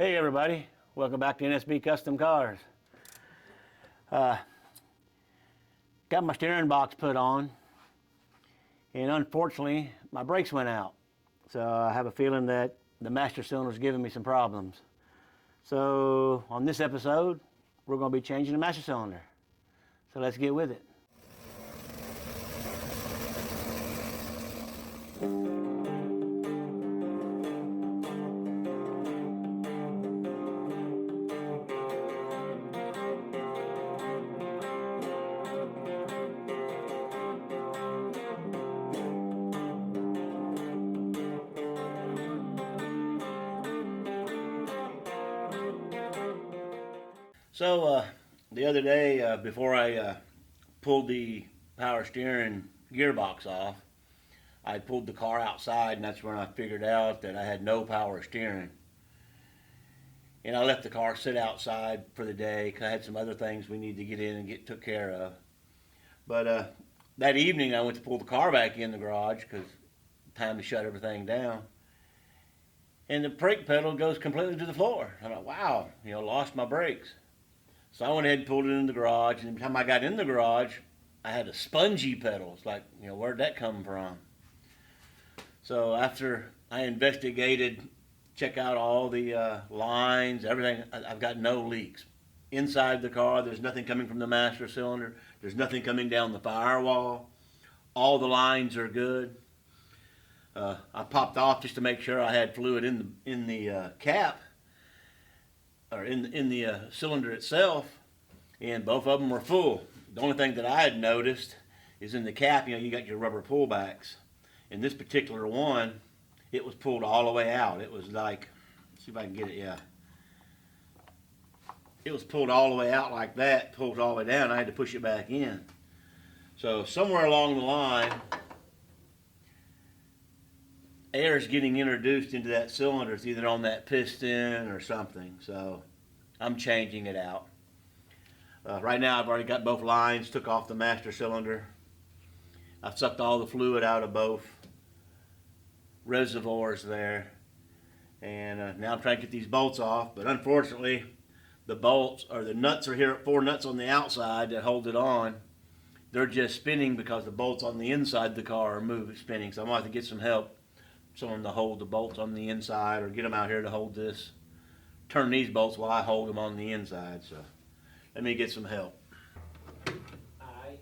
Hey everybody, welcome back to NSB Custom Cars. Got my steering box put on, and unfortunately my brakes went out. So I have a feeling that the master cylinder is giving me some problems. So on this episode, we're going to be changing the master cylinder. So let's get with it. So the other day, before I pulled the power steering gearbox off, I pulled the car outside, and that's when I figured out that I had no power steering. And I left the car sit outside for the day because I had some other things we needed to get in and get took care of. But that evening I went to pull the car back in the garage because time to shut everything down. And the brake pedal goes completely to the floor. I'm like, wow, lost my brakes. So I went ahead and pulled it in the garage, and by the time I got in the garage, I had a spongy pedal. It's like, where'd that come from? So after I investigated, check out all the lines, everything, I've got no leaks. Inside the car, there's nothing coming from the master cylinder. There's nothing coming down the firewall. All the lines are good. I popped off just to make sure I had fluid in the cap, or in the cylinder itself, and both of them were full. The only thing that I had noticed is in the cap, you got your rubber pullbacks. In this particular one, it was pulled all the way out. It was like, let's see if I can get it, yeah. It was pulled all the way out like that, pulled all the way down. I had to push it back in. So somewhere along the line, air is getting introduced into that cylinder. It's either on that piston or something. So I'm changing it out. Right now I've already got both lines, took off the master cylinder. I've sucked all the fluid out of both reservoirs there. And now I'm trying to get these bolts off. But unfortunately, the bolts, or the nuts are here, 4 nuts on the outside that hold it on. They're just spinning because the bolts on the inside of the car are spinning. So I'm going to have to get some help. Someone to hold the bolts on the inside, or get them out here to hold this. Turn these bolts while I hold them on the inside. So let me get some help. Alright.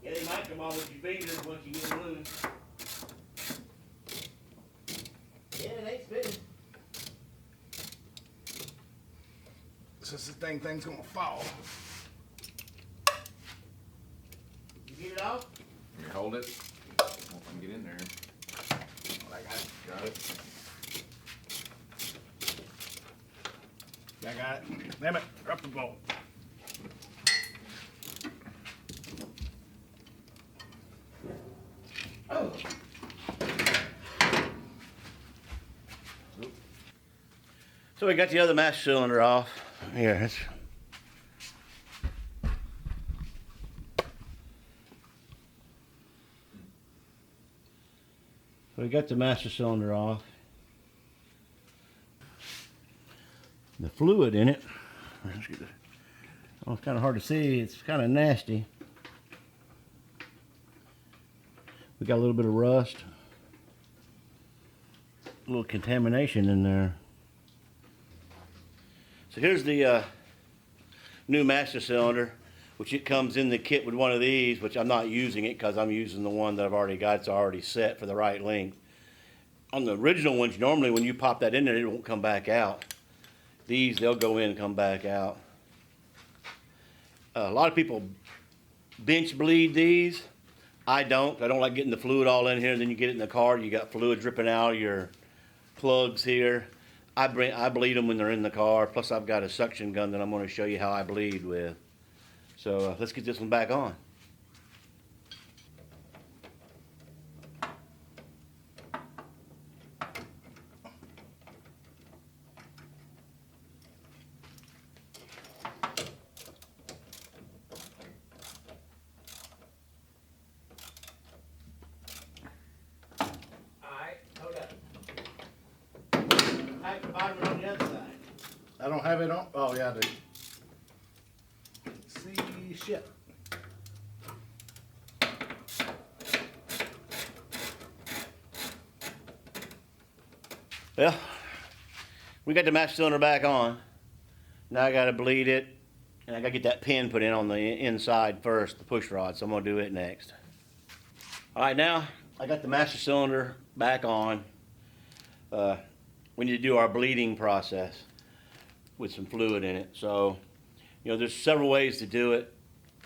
Yeah, they might come off with your fingers once you get them loose. Yeah, they spinning. So this thing's gonna fall. Get it off? Can you hold it? If I can get in there. Oh, I got it. Got it? I got it. Damn it, drop the bolt. Oh. So we got the other master cylinder off. Here, So we got the master cylinder off. The fluid in it, oh, it's kind of hard to see. It's kind of nasty. We got a little bit of rust, a little contamination in there. So here's the new master cylinder, which it comes in the kit with one of these, which I'm not using it because I'm using the one that I've already got. It's already set for the right length. On the original ones, normally when you pop that in there, it won't come back out. These, they'll go in and come back out. A lot of people bench bleed these. I don't. I don't like getting the fluid all in here, and then you get it in the car, you got fluid dripping out of your plugs here. I bleed them when they're in the car. Plus, I've got a suction gun that I'm going to show you how I bleed with. So let's get this one back on. don't have it on. Oh yeah, I do. Let's see, shit. Well, we got the master cylinder back on. Now I gotta bleed it, and I gotta get that pin put in on the inside first, the push rod, so I'm gonna do it next. All right, now I got the master cylinder back on. We need to do our bleeding process with some fluid in it. So, you know, there's several ways to do it.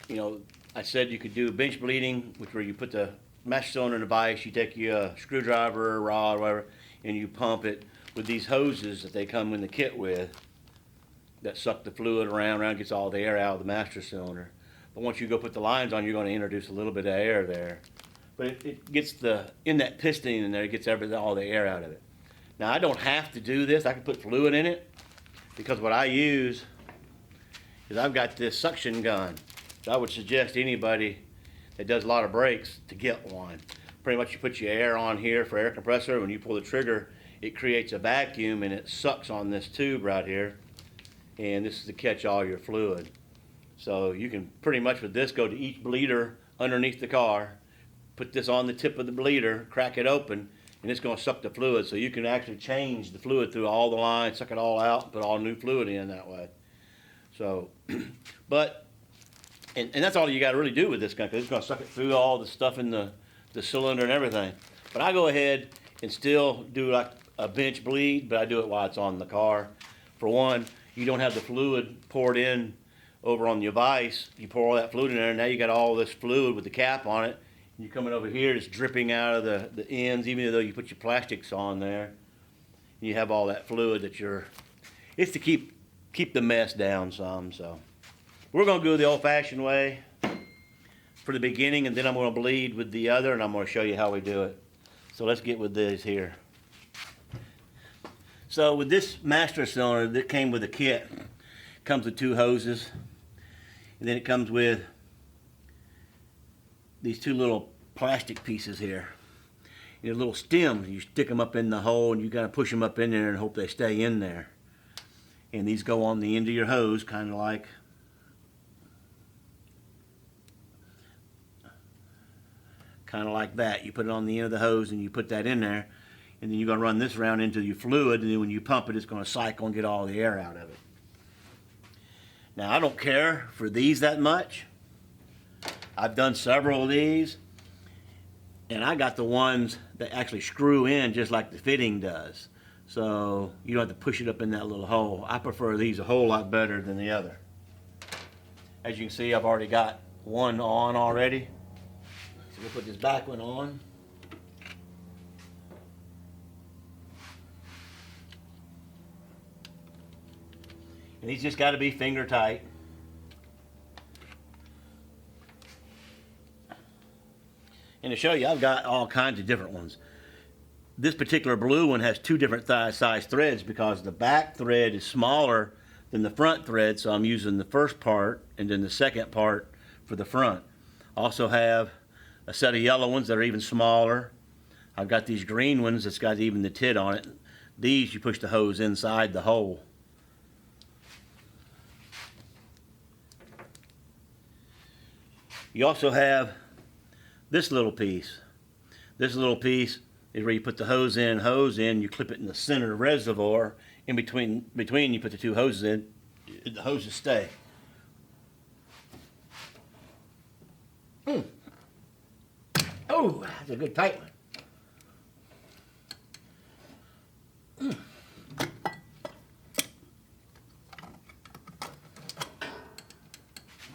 You know, I said you could do bench bleeding, which where you put the master cylinder in the vise, you take your screwdriver, rod, whatever, and you pump it with these hoses that they come in the kit with that suck the fluid around, gets all the air out of the master cylinder. But once you go put the lines on, you're going to introduce a little bit of air there. But it gets in that piston in there, it gets all the air out of it. Now I don't have to do this. I can put fluid in it because what I use is I've got this suction gun. So I would suggest anybody that does a lot of brakes to get one. Pretty much you put your air on here for air compressor. When you pull the trigger, it creates a vacuum and it sucks on this tube right here. And this is to catch all your fluid. So you can pretty much with this go to each bleeder underneath the car, put this on the tip of the bleeder, crack it open, and it's going to suck the fluid. So you can actually change the fluid through all the lines, suck it all out, put all new fluid in that way. So, but, and that's all you got to really do with this gun, because it's going to suck it through all the stuff in the cylinder and everything. But I go ahead and still do like a bench bleed, but I do it while it's on the car. For one, you don't have the fluid poured in over on your vise. You pour all that fluid in there, and now you got all this fluid with the cap on it. And you're coming over here, it's dripping out of the ends, even though you put your plastics on there. And you have all that fluid that it's to keep the mess down some. So we're gonna go the old-fashioned way for the beginning, and then I'm gonna bleed with the other, and I'm gonna show you how we do it. So let's get with this here. So with this master cylinder that came with a kit, comes with 2 hoses, and then it comes with these 2 little plastic pieces here. You know, little stems, you stick them up in the hole and you gotta push them up in there and hope they stay in there. And these go on the end of your hose, kind of like that. You put it on the end of the hose and you put that in there, and then you're going to run this around into your fluid, and then when you pump it, it's going to cycle and get all the air out of it. Now, I don't care for these that much. I've done several of these, and I got the ones that actually screw in just like the fitting does. So you don't have to push it up in that little hole. I prefer these a whole lot better than the other. As you can see, I've already got one on already. So we'll put this back one on. And these just got to be finger tight. And to show you, I've got all kinds of different ones. This particular blue one has 2 different size threads because the back thread is smaller than the front thread, so I'm using the first part and then the second part for the front. Also have a set of yellow ones that are even smaller. I've got these green ones that's got even the tit on it. These you push the hose inside the hole. You also have this little piece. This little piece is where you put the hose in, you clip it in the center reservoir. In between you put the 2 hoses in, the hoses stay. Oh, that's a good tight one. What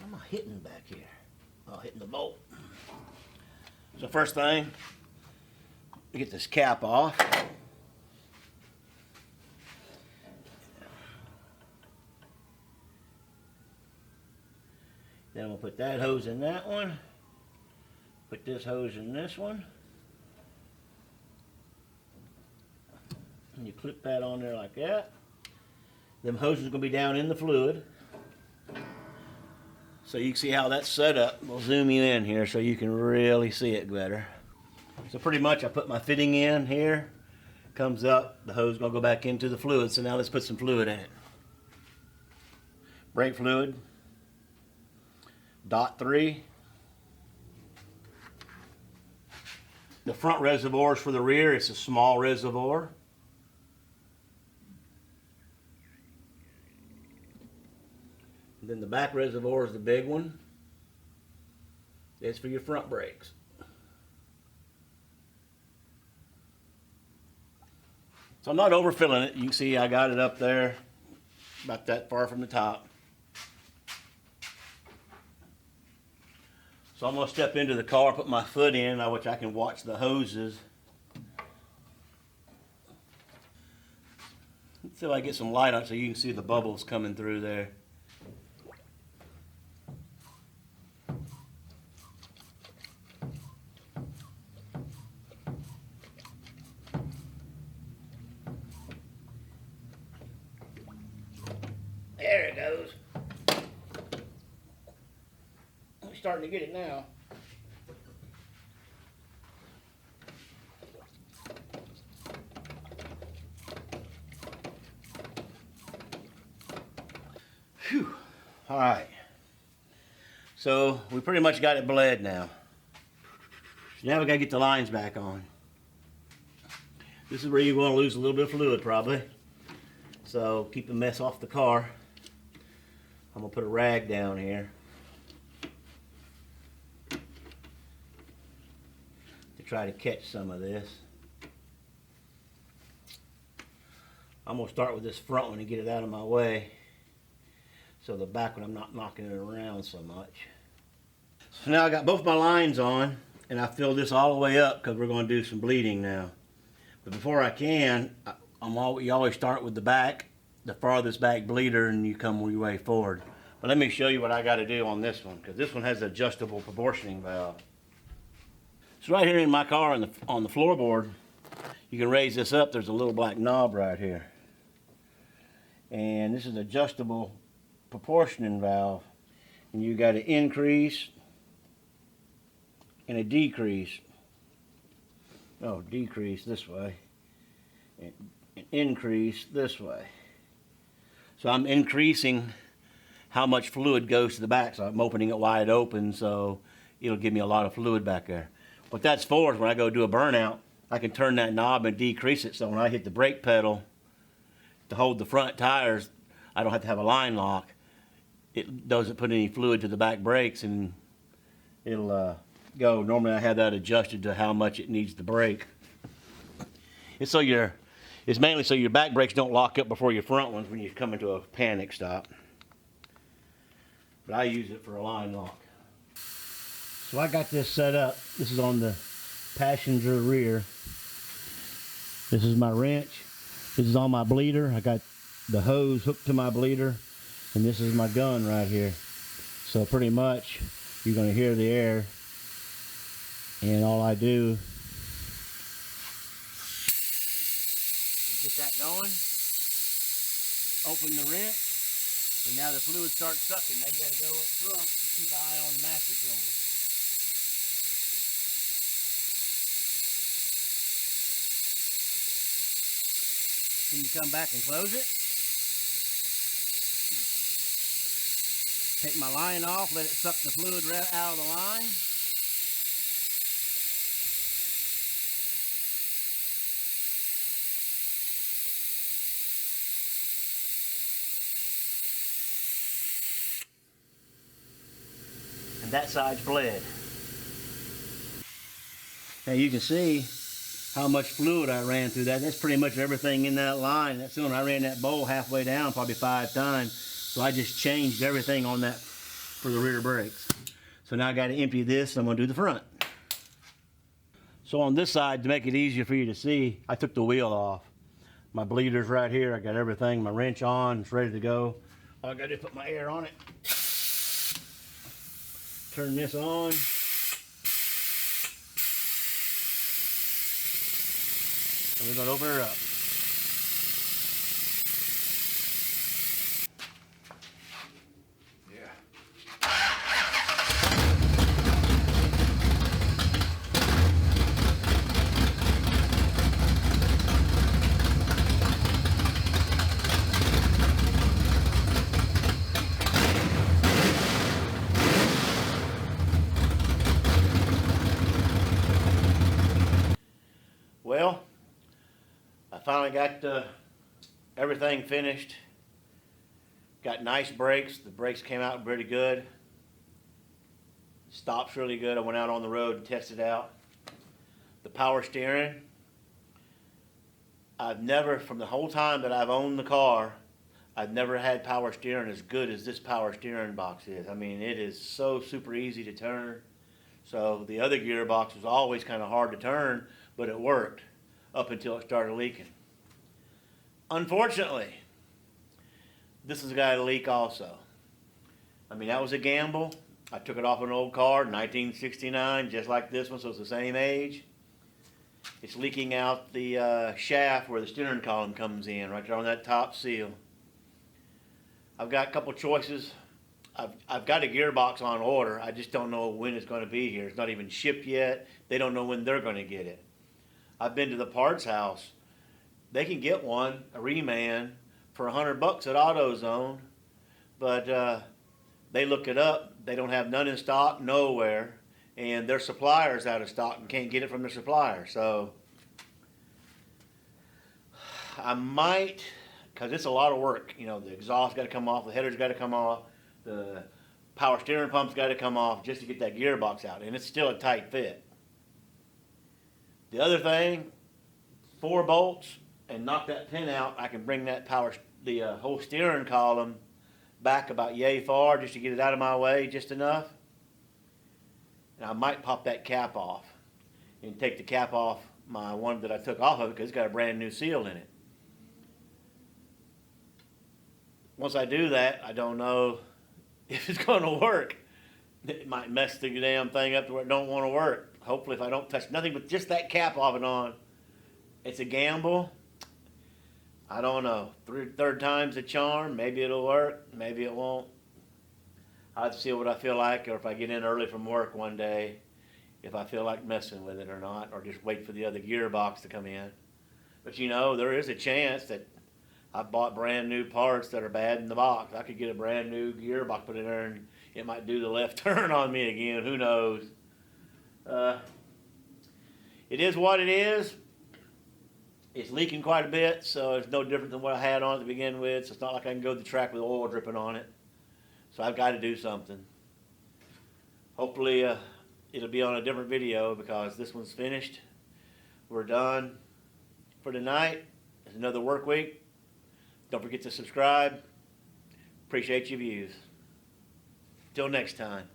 am I hitting back here? Oh, hitting the bolt. So first thing, get this cap off. Then we'll put that hose in that one. Put this hose in this one. And you clip that on there like that. Them hoses are going to be down in the fluid. So you can see how that's set up. We'll zoom you in here so you can really see it better. So pretty much I put my fitting in here. Comes up, the hose is going to go back into the fluid. So now let's put some fluid in it. brake fluid, .3. The front reservoir is for the rear. It's a small reservoir. And then the back reservoir is the big one. It's for your front brakes. So I'm not overfilling it. You can see I got it up there about that far from the top. So I'm going to step into the car, put my foot in, which I can watch the hoses. Let's see if I get some light on it so you can see the bubbles coming through there. There it goes. I'm starting to get it now. Phew. All right. So we pretty much got it bled now. Now we gotta get the lines back on. This is where you're gonna lose a little bit of fluid probably. So keep the mess off the car. I'm gonna put a rag down here to try to catch some of this. I'm gonna start with this front one and get it out of my way, so the back one I'm not knocking it around so much. So now I got both my lines on, and I filled this all the way up because we're gonna do some bleeding now. But before I can, you always start with the back, the farthest back bleeder, and you come your way forward. But let me show you what I got to do on this one, because this one has an adjustable proportioning valve. So right here in my car on the floorboard, you can raise this up. There's a little black knob right here, and this is adjustable proportioning valve, and you got to increase and a decrease. Oh, decrease this way and increase this way. So I'm increasing how much fluid goes to the back, so I'm opening it wide open, so it'll give me a lot of fluid back there. What that's for is when I go do a burnout, I can turn that knob and decrease it, so when I hit the brake pedal to hold the front tires, I don't have to have a line lock. It doesn't put any fluid to the back brakes, and it'll go. Normally I have that adjusted to how much it needs to brake. It's mainly so your back brakes don't lock up before your front ones when you come into a panic stop. But I use it for a line lock. So I got this set up. This is on the passenger rear. This is my wrench. This is on my bleeder. I got the hose hooked to my bleeder, and this is my gun right here. So pretty much you're going to hear the air, and all I do is get that going, open the wrench, and now the fluid starts sucking. Now you got to go up front and keep an eye on the master cylinder. Then you come back and close it. Take my line off, let it suck the fluid right out of the line. And that side's bled. Now you can see how much fluid I ran through that. That's pretty much everything in that line. That cylinder, I ran that bowl halfway down probably 5 times. So I just changed everything on that for the rear brakes. So now I got to empty this, and I'm going to do the front. So on this side, to make it easier for you to see, I took the wheel off. My bleeder's right here. I got everything, my wrench on, it's ready to go. All I got to do is put my air on it. Turn this on. And we're going to open her up. I got everything finished. Got nice brakes. The brakes came out pretty good. Stops really good. I went out on the road and tested out. The power steering. I've never, from the whole time that I've owned the car, I've never had power steering as good as this power steering box is. I mean, it is so super easy to turn. So the other gearbox was always kind of hard to turn, but it worked up until it started leaking. Unfortunately, this has got a leak also. I mean, that was a gamble. I took it off an old car, 1969, just like this one, so it's the same age. It's leaking out the shaft where the steering column comes in, right there on that top seal. I've got a couple choices. I've got a gearbox on order. I just don't know when it's going to be here. It's not even shipped yet. They don't know when they're going to get it. I've been to the parts house. They can get one, a reman, for $100 at AutoZone, but they look it up. They don't have none in stock nowhere, and their supplier's out of stock and can't get it from their supplier. So I might, because it's a lot of work. You know, the exhaust got to come off, the header's got to come off, the power steering pump's got to come off just to get that gearbox out, and it's still a tight fit. The other thing, 4 bolts, and knock that pin out. I can bring that the whole steering column back about yay far just to get it out of my way just enough. And I might pop that cap off and take the cap off my one that I took off of it because it's got a brand new seal in it. Once I do that, I don't know if it's going to work. It might mess the damn thing up to where it don't want to work. Hopefully if I don't touch nothing but just that cap off and on. It's a gamble. I don't know. Third time's a charm. Maybe it'll work. Maybe it won't. I'll have to see what I feel like, or if I get in early from work one day, if I feel like messing with it or not, or just wait for the other gearbox to come in. But you know, there is a chance that I bought brand new parts that are bad in the box. I could get a brand new gearbox put in there and it might do the left turn on me again. Who knows? It is what it is. It's leaking quite a bit, so it's no different than what I had on it to begin with. So it's not like I can go to the track with oil dripping on it. So I've got to do something. Hopefully it'll be on a different video because this one's finished. We're done for tonight. It's another work week. Don't forget to subscribe. Appreciate your views. Till next time.